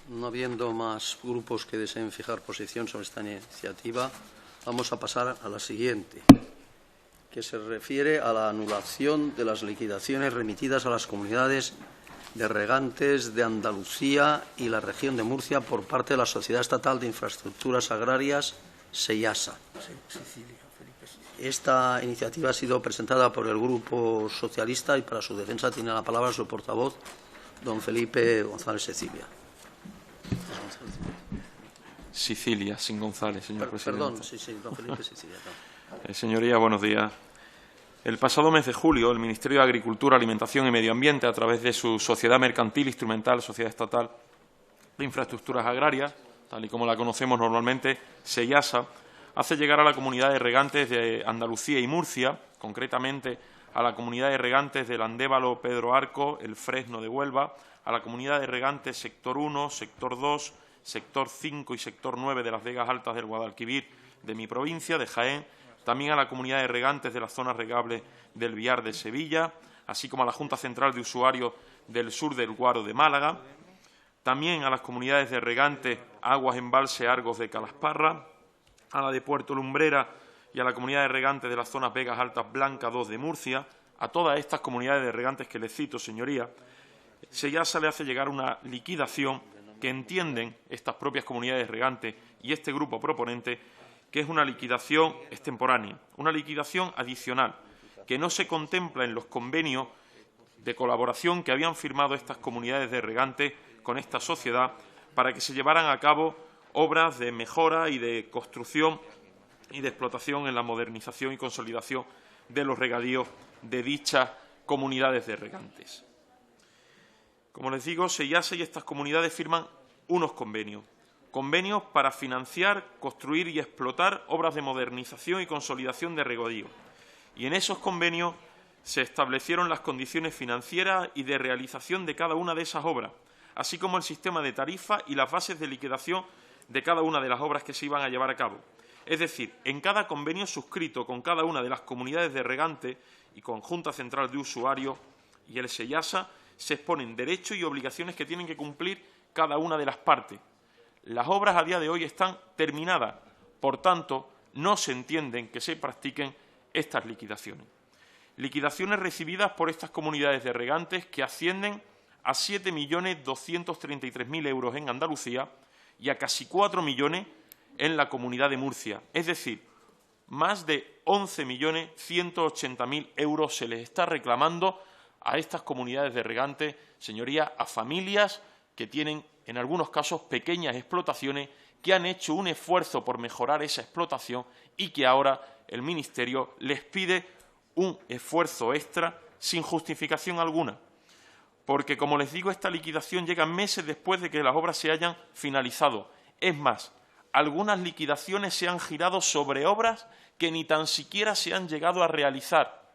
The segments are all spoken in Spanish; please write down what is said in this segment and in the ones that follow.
No habiendo más grupos que deseen fijar posición sobre esta iniciativa, vamos a pasar a la siguiente, que se refiere a la anulación de las liquidaciones remitidas a las comunidades de regantes de Andalucía y la región de Murcia por parte de la Sociedad Estatal de Infraestructuras Agrarias, SEIASA. Esta iniciativa ha sido presentada por el Grupo Socialista y para su defensa tiene la palabra su portavoz, don Felipe González Sicilia. Sicilia, sin González, señor presidente. Perdón, sí, don Felipe Sicilia. Señoría, buenos días. El pasado mes de julio, el Ministerio de Agricultura, Alimentación y Medio Ambiente, a través de su Sociedad Mercantil Instrumental, Sociedad Estatal de Infraestructuras Agrarias, tal y como la conocemos normalmente, SEIASA, hace llegar a la comunidad de regantes de Andalucía y Murcia, concretamente a la comunidad de regantes del Andévalo Pedro Arco, el Fresno de Huelva, a la comunidad de regantes sector 1, sector 2, sector 5 y sector 9 de las Vegas Altas del Guadalquivir de mi provincia, de Jaén, también a la comunidad de regantes de la zona regable del Viar de Sevilla, así como a la Junta Central de Usuarios del Sur del Guaro de Málaga, también a las comunidades de regantes Aguas Embalse Argos de Calasparra, a la de Puerto Lumbrera y a la comunidad de regantes de las zonas Vegas Altas Blanca 2 de Murcia. A todas estas comunidades de regantes que les cito, señoría, SEIASA le hace llegar una liquidación que entienden estas propias comunidades regantes y este grupo proponente que es una liquidación extemporánea, una liquidación adicional, que no se contempla en los convenios de colaboración que habían firmado estas comunidades de regantes con esta sociedad para que se llevaran a cabo obras de mejora y de construcción y de explotación en la modernización y consolidación de los regadíos de dichas comunidades de regantes. Como les digo, SEIASA y estas comunidades firman unos convenios para financiar, construir y explotar obras de modernización y consolidación de regadío. Y en esos convenios se establecieron las condiciones financieras y de realización de cada una de esas obras, así como el sistema de tarifa y las bases de liquidación de cada una de las obras que se iban a llevar a cabo. Es decir, en cada convenio suscrito con cada una de las comunidades de regantes y con Junta Central de Usuarios y el SEIASA se exponen derechos y obligaciones que tienen que cumplir cada una de las partes. Las obras a día de hoy están terminadas, por tanto, no se entienden que se practiquen estas liquidaciones. Liquidaciones recibidas por estas comunidades de regantes que ascienden a 7.233.000 euros en Andalucía y a casi 4 millones en la Comunidad de Murcia. Es decir, más de 11.180.000 euros se les está reclamando a estas comunidades de regantes, señorías, a familias que tienen, en algunos casos, pequeñas explotaciones que han hecho un esfuerzo por mejorar esa explotación y que ahora el Ministerio les pide un esfuerzo extra sin justificación alguna. Porque, como les digo, esta liquidación llega meses después de que las obras se hayan finalizado. Es más, algunas liquidaciones se han girado sobre obras que ni tan siquiera se han llegado a realizar.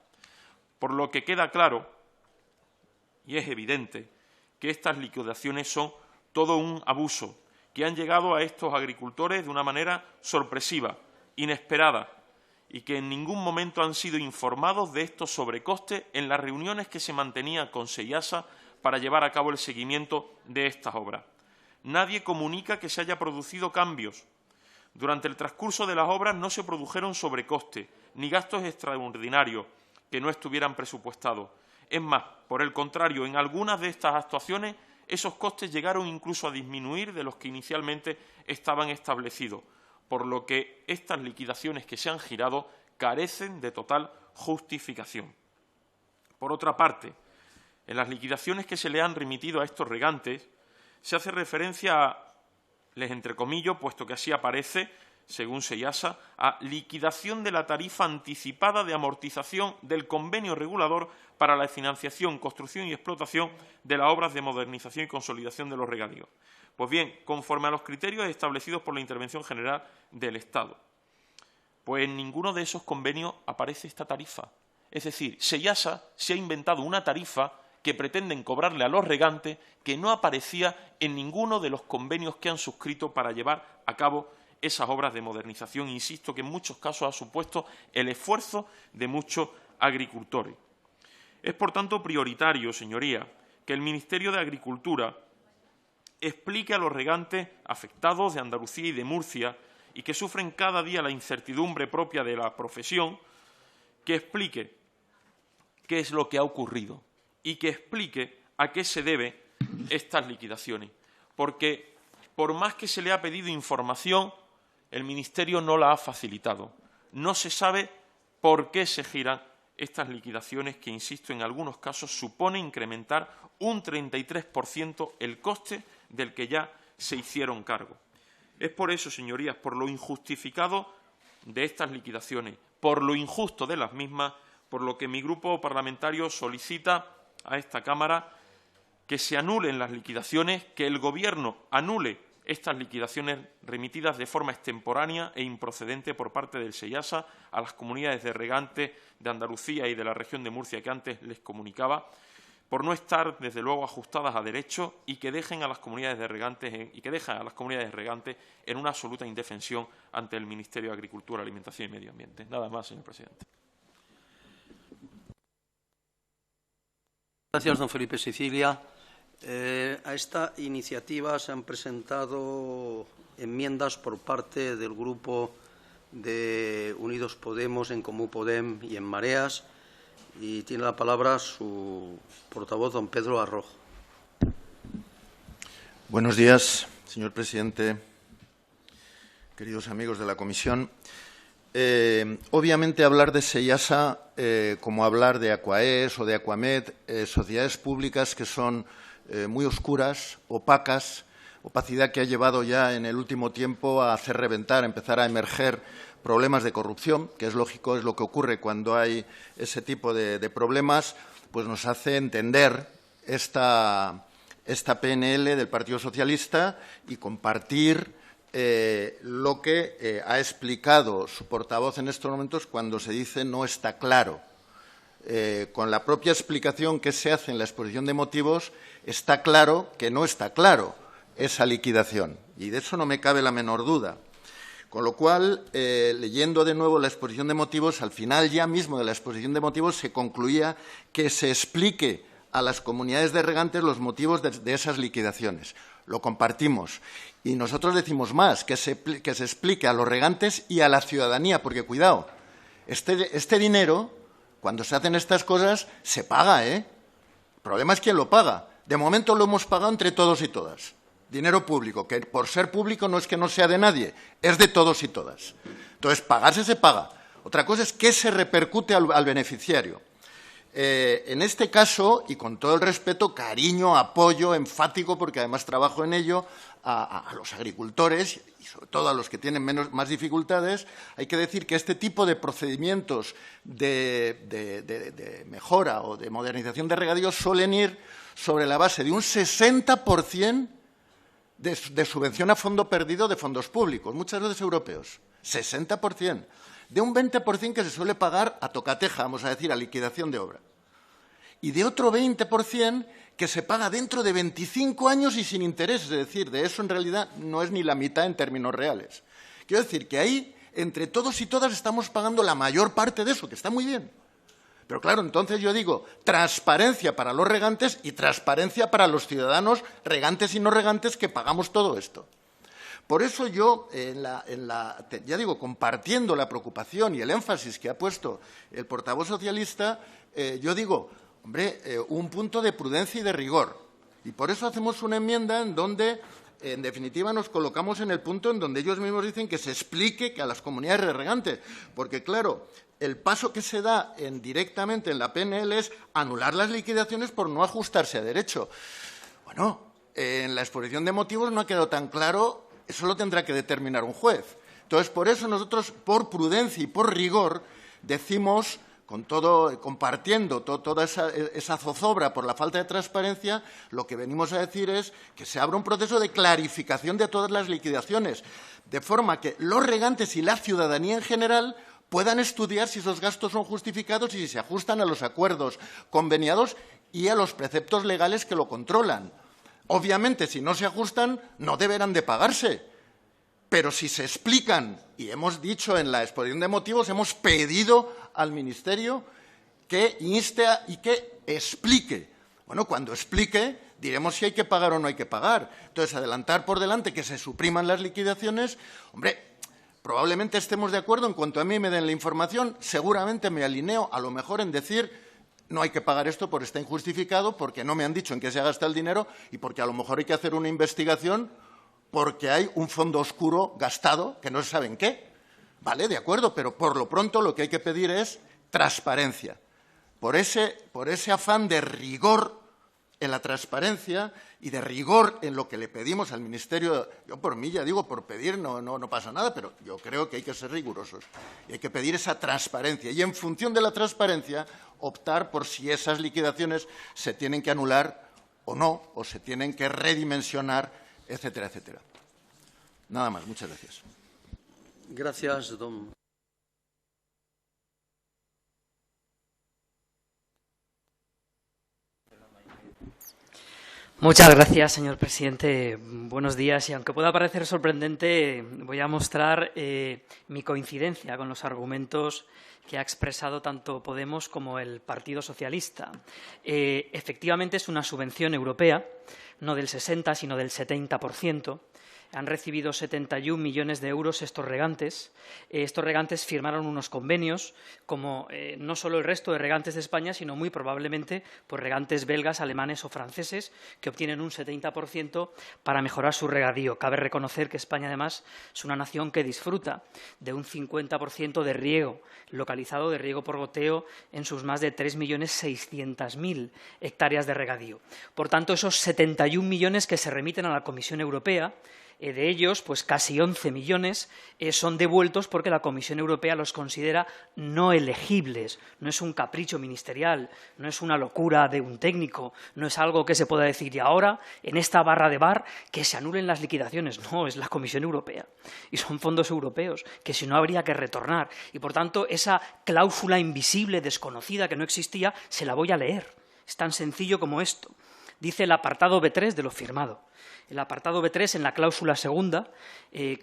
Por lo que queda claro, y es evidente, que estas liquidaciones son todo un abuso, que han llegado a estos agricultores de una manera sorpresiva, inesperada, y que en ningún momento han sido informados de estos sobrecostes en las reuniones que se mantenían con SEIASA para llevar a cabo el seguimiento de estas obras. Nadie comunica que se haya producido cambios. Durante el transcurso de las obras no se produjeron sobrecostes ni gastos extraordinarios que no estuvieran presupuestados. Es más, por el contrario, en algunas de estas actuaciones esos costes llegaron incluso a disminuir de los que inicialmente estaban establecidos, por lo que estas liquidaciones que se han girado carecen de total justificación. Por otra parte, en las liquidaciones que se le han remitido a estos regantes se hace referencia a, les entrecomillo, puesto que así aparece, según SEIASA, a liquidación de la tarifa anticipada de amortización del convenio regulador para la financiación, construcción y explotación de las obras de modernización y consolidación de los regadíos. Pues bien, conforme a los criterios establecidos por la Intervención General del Estado, pues en ninguno de esos convenios aparece esta tarifa. Es decir, SEIASA se ha inventado una tarifa que pretenden cobrarle a los regantes que no aparecía en ninguno de los convenios que han suscrito para llevar a cabo esas obras de modernización. Insisto que en muchos casos ha supuesto el esfuerzo de muchos agricultores. Es, por tanto, prioritario, señoría, que el Ministerio de Agricultura explique a los regantes afectados de Andalucía y de Murcia y que sufren cada día la incertidumbre propia de la profesión, que explique qué es lo que ha ocurrido y que explique a qué se deben estas liquidaciones. Porque, por más que se le ha pedido información, el Ministerio no la ha facilitado. No se sabe por qué se giran estas liquidaciones que, insisto, en algunos casos supone incrementar un 33% el coste del que ya se hicieron cargo. Es por eso, señorías, por lo injustificado de estas liquidaciones, por lo injusto de las mismas, por lo que mi grupo parlamentario solicita a esta Cámara que se anulen las liquidaciones, que el Gobierno anule estas liquidaciones remitidas de forma extemporánea e improcedente por parte del SEIASA a las comunidades de regantes de Andalucía y de la región de Murcia que antes les comunicaba, por no estar, desde luego, ajustadas a derecho y que dejen a las comunidades de regantes en una absoluta indefensión ante el Ministerio de Agricultura, Alimentación y Medio Ambiente. Nada más, señor presidente. Gracias, don Felipe Sicilia. A esta iniciativa se han presentado enmiendas por parte del Grupo de Unidos Podemos, En Comú Podem y En Mareas, y tiene la palabra su portavoz, don Pedro Arrojo. Buenos días, señor presidente, queridos amigos de la comisión. Obviamente, hablar de SEIASA, como hablar de Aquaes o de Aquamed, sociedades públicas que son muy oscuras, opacas, opacidad que ha llevado ya en el último tiempo a hacer reventar, a empezar a emerger problemas de corrupción, que es lógico, es lo que ocurre cuando hay ese tipo de problemas, pues nos hace entender esta PNL del Partido Socialista y compartir lo que ha explicado su portavoz en estos momentos cuando se dice no está claro. Con la propia explicación que se hace en la exposición de motivos, está claro que no está claro esa liquidación. Y de eso no me cabe la menor duda. Con lo cual, leyendo de nuevo la exposición de motivos, al final ya mismo de la exposición de motivos se concluía que se explique a las comunidades de regantes los motivos de esas liquidaciones. Lo compartimos. Y nosotros decimos más, que se explique a los regantes y a la ciudadanía, porque, cuidado, este dinero, cuando se hacen estas cosas, se paga, ¿eh? El problema es quién lo paga. De momento lo hemos pagado entre todos y todas. Dinero público, que por ser público no es que no sea de nadie, es de todos y todas. Entonces, pagarse se paga. Otra cosa es qué se repercute al beneficiario. En este caso, y con todo el respeto, cariño, apoyo enfático, porque además trabajo en ello, a los agricultores y sobre todo a los que tienen más dificultades, hay que decir que este tipo de procedimientos de mejora o de modernización de regadíos suelen ir sobre la base de un 60% de subvención a fondo perdido de fondos públicos, muchas veces europeos, 60%. De un 20% que se suele pagar a tocateja, vamos a decir, a liquidación de obra. Y de otro 20% que se paga dentro de 25 años y sin interés. Es decir, de eso en realidad no es ni la mitad en términos reales. Quiero decir que ahí, entre todos y todas, estamos pagando la mayor parte de eso, que está muy bien. Pero claro, entonces yo digo, transparencia para los regantes y transparencia para los ciudadanos, regantes y no regantes, que pagamos todo esto. Por eso yo, ya digo, compartiendo la preocupación y el énfasis que ha puesto el portavoz socialista, yo digo, hombre, un punto de prudencia y de rigor. Y por eso hacemos una enmienda en donde, en definitiva, nos colocamos en el punto en donde ellos mismos dicen que se explique que a las comunidades de regantes. Porque, claro, el paso que se da directamente en la PNL es anular las liquidaciones por no ajustarse a derecho. Bueno, en la exposición de motivos no ha quedado tan claro. Eso lo tendrá que determinar un juez. Entonces, por eso nosotros, por prudencia y por rigor, decimos, compartiendo toda esa zozobra por la falta de transparencia, lo que venimos a decir es que se abra un proceso de clarificación de todas las liquidaciones, de forma que los regantes y la ciudadanía en general puedan estudiar si esos gastos son justificados y si se ajustan a los acuerdos conveniados y a los preceptos legales que lo controlan. Obviamente, si no se ajustan, no deberán de pagarse. Pero si se explican, y hemos dicho en la exposición de motivos, hemos pedido al Ministerio que inste y que explique. Bueno, cuando explique, diremos si hay que pagar o no hay que pagar. Entonces, adelantar por delante que se supriman las liquidaciones, hombre, probablemente estemos de acuerdo. En cuanto a mí me den la información, seguramente me alineo a lo mejor en decir no hay que pagar esto porque está injustificado, porque no me han dicho en qué se gasta el dinero y porque a lo mejor hay que hacer una investigación porque hay un fondo oscuro gastado que no se sabe en qué. Vale, de acuerdo, pero por lo pronto lo que hay que pedir es transparencia. Por ese afán de rigor en la transparencia y de rigor en lo que le pedimos al Ministerio, yo por mí ya digo, por pedir no pasa nada, pero yo creo que hay que ser rigurosos y hay que pedir esa transparencia y en función de la transparencia optar por si esas liquidaciones se tienen que anular o no, o se tienen que redimensionar, etcétera, etcétera. Nada más, muchas gracias. Gracias, don. Muchas gracias, señor presidente. Buenos días. Y aunque pueda parecer sorprendente, voy a mostrar mi coincidencia con los argumentos que ha expresado tanto Podemos como el Partido Socialista. Efectivamente, es una subvención europea, no del 60, sino del 70%. Han recibido 71 millones de euros estos regantes. Estos regantes firmaron unos convenios, como no solo el resto de regantes de España, sino muy probablemente por regantes belgas, alemanes o franceses, que obtienen un 70% para mejorar su regadío. Cabe reconocer que España, además, es una nación que disfruta de un 50% de riego localizado, de riego por goteo, en sus más de 3.600.000 hectáreas de regadío. Por tanto, esos 71 millones que se remiten a la Comisión Europea, de ellos, pues casi 11 millones son devueltos porque la Comisión Europea los considera no elegibles. No es un capricho ministerial, no es una locura de un técnico, no es algo que se pueda decir y ahora, en esta barra de bar, que se anulen las liquidaciones. No, es la Comisión Europea. Y son fondos europeos que si no habría que retornar. Y, por tanto, esa cláusula invisible, desconocida, que no existía, se la voy a leer. Es tan sencillo como esto. Dice el apartado B3 de lo firmado. El apartado B3 en la cláusula segunda,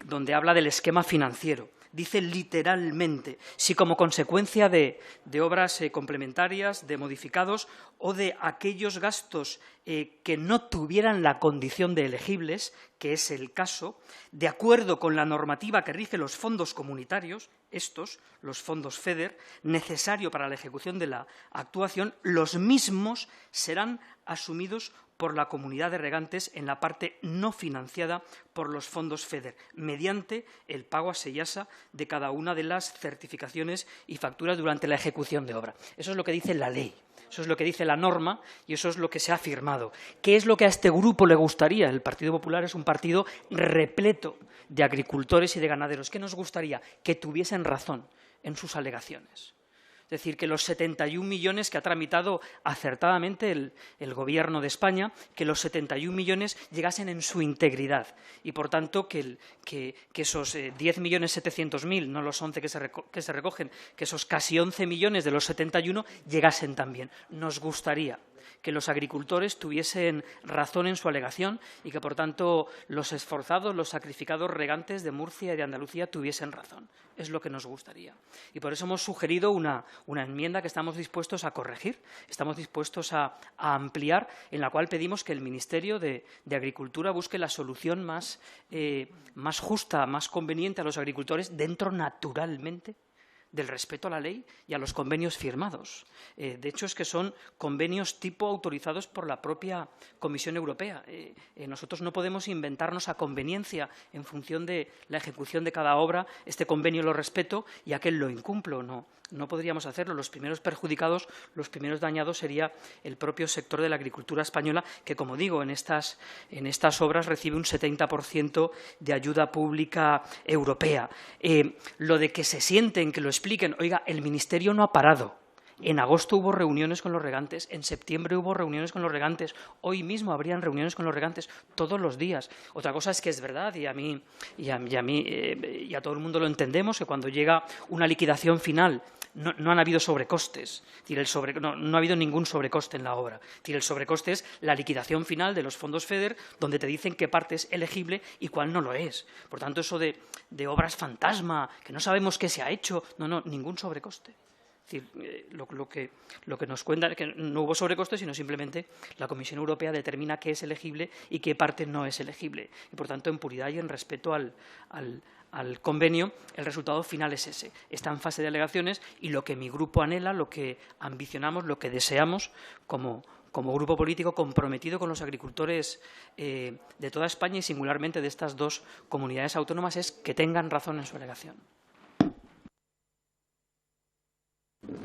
donde habla del esquema financiero. Dice literalmente, si como consecuencia de obras complementarias, de modificados o de aquellos gastos que no tuvieran la condición de elegibles, que es el caso, de acuerdo con la normativa que rige los fondos comunitarios, estos, los fondos FEDER, necesario para la ejecución de la actuación, los mismos serán asumidos por la comunidad de regantes en la parte no financiada por los fondos FEDER, mediante el pago a SEIASA de cada una de las certificaciones y facturas durante la ejecución de obra. Eso es lo que dice la ley, eso es lo que dice la norma y eso es lo que se ha firmado. ¿Qué es lo que a este grupo le gustaría? El Partido Popular es un partido repleto de agricultores y de ganaderos. ¿Qué nos gustaría? Que tuviesen razón en sus alegaciones. Es decir, que los 71 millones que ha tramitado acertadamente el Gobierno de España, que los 71 millones llegasen en su integridad y, por tanto, que esos 10.700.000, no los 11 que se recogen, que esos casi 11 millones de los 71 llegasen también. Nos gustaría que los agricultores tuviesen razón en su alegación y que, por tanto, los esforzados, los sacrificados regantes de Murcia y de Andalucía tuviesen razón. Es lo que nos gustaría. Y por eso hemos sugerido una enmienda que estamos dispuestos a corregir, estamos dispuestos a ampliar, en la cual pedimos que el Ministerio de Agricultura busque la solución más justa, más conveniente a los agricultores, dentro naturalmente del respeto a la ley y a los convenios firmados. De hecho, es que son convenios tipo autorizados por la propia Comisión Europea. Nosotros no podemos inventarnos a conveniencia en función de la ejecución de cada obra. Este convenio lo respeto y aquel lo incumplo. No podríamos hacerlo. Los primeros perjudicados, los primeros dañados sería el propio sector de la agricultura española, que, como digo, en estas obras recibe un 70% de ayuda pública europea. Lo de que se sienten, que lo expliquen, oiga, el Ministerio no ha parado. En agosto hubo reuniones con los regantes, en septiembre hubo reuniones con los regantes, hoy mismo habrían reuniones con los regantes todos los días. Otra cosa es que es verdad, y a todo el mundo lo entendemos, que cuando llega una liquidación final no han habido sobrecostes, no ha habido ningún sobrecoste en la obra. El sobrecoste es la liquidación final de los fondos FEDER, donde te dicen qué parte es elegible y cuál no lo es. Por tanto, eso de obras fantasma, que no sabemos qué se ha hecho, no, ningún sobrecoste. Es decir, lo que nos cuenta es que no hubo sobrecoste, sino simplemente la Comisión Europea determina qué es elegible y qué parte no es elegible. Y, por tanto, en puridad y en respeto al convenio, el resultado final es ese. Está en fase de alegaciones y lo que mi grupo anhela, lo que ambicionamos, lo que deseamos como grupo político comprometido con los agricultores de toda España y singularmente de estas dos comunidades autónomas es que tengan razón en su alegación.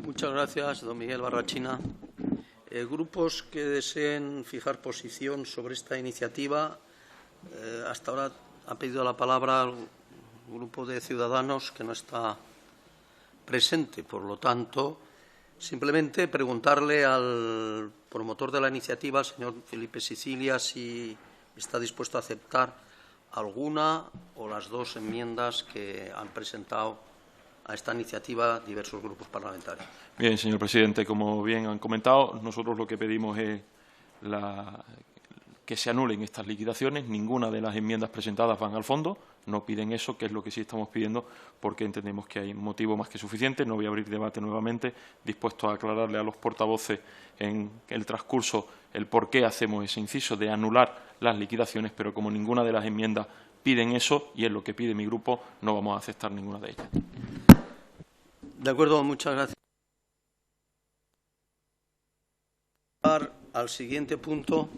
Muchas gracias, don Miguel Barrachina. Grupos que deseen fijar posición sobre esta iniciativa, hasta ahora ha pedido la palabra el Grupo de Ciudadanos, que no está presente. Por lo tanto, simplemente preguntarle al promotor de la iniciativa, al señor Felipe Sicilia, si está dispuesto a aceptar alguna o las dos enmiendas que han presentado a esta iniciativa diversos grupos parlamentarios. Bien, señor presidente, como bien han comentado, nosotros lo que pedimos es que se anulen estas liquidaciones. Ninguna de las enmiendas presentadas van al fondo, no piden eso, que es lo que sí estamos pidiendo, porque entendemos que hay un motivo más que suficiente. No voy a abrir debate nuevamente, dispuesto a aclararle a los portavoces en el transcurso el por qué hacemos ese inciso de anular las liquidaciones, pero como ninguna de las enmiendas piden eso, y es lo que pide mi grupo, no vamos a aceptar ninguna de ellas. De acuerdo, muchas gracias. Al siguiente punto.